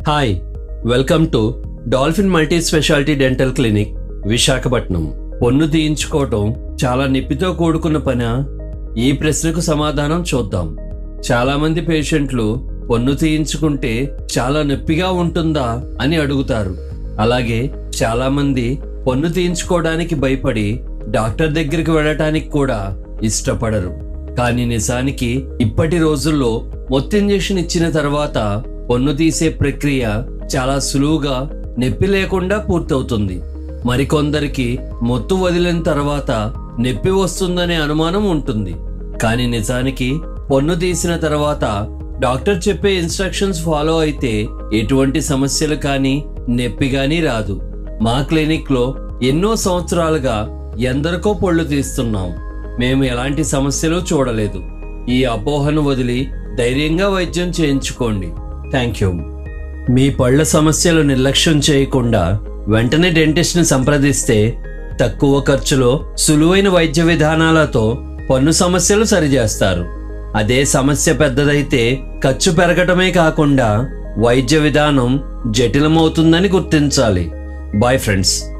Hi, welcome to dolphin multi speciality dental clinic Visakhapatnam. పన్ను తీయించుకోవటం చాలా నొప్పితో కూడుకున్న పనా? ఈ ప్రశ్నకు సమాధానం చూద్దాం. చాలా మంది పేషెంట్లు పన్ను తీయించుకుంటే చాలా నొప్పిగా ఉంటుందా అని అడుగుతారు. అలాగే చాలా మంది పన్ను తీయించుకోవడానికి భయపడి డాక్టర్ దగ్గరికి వెళ్ళటానికి కూడా ఇష్టపడరు. కానీ నిజానికి ఇప్పటి రోజుల్లో మొత్తం ఇంజెక్షన్ ఇచ్చిన తర్వాత పన్ను తీసే ప్రక్రియ చాలా సులువుగా నొప్పి లేకుండా పూర్తవుతుంది. మరికొందరికి మొత్తు వదిలిన తర్వాత నొప్పి వస్తుందనే అనుమానం ఉంటుంది. కానీ నిజానికి పన్ను తీసిన తర్వాత డాక్టర్ చెప్పే ఇన్స్ట్రక్షన్స్ ఫాలో అయితే ఎటువంటి సమస్యలు కానీ నొప్పి కానీ రాదు. మా క్లినిక్లో ఎన్నో సంవత్సరాలుగా ఎందరికో పళ్ళు తీస్తున్నాం. మేము ఎలాంటి సమస్యలు చూడలేదు. ఈ అపోహను వదిలి ధైర్యంగా వైద్యం చేయించుకోండి. Thank you. మీ పళ్ళ సమస్యలు నిర్లక్ష్యం చేయకుండా వెంటనే డెంటిస్ట్ని సంప్రదిస్తే తక్కువ ఖర్చులో సులువైన వైద్య విధానాలతో పన్ను సమస్యలు సరిచేస్తారు. అదే సమస్య పెద్దదైతే ఖర్చు పెరగటమే కాకుండా వైద్య విధానం జటిలమవుతుందని గుర్తించాలి. Boy friends.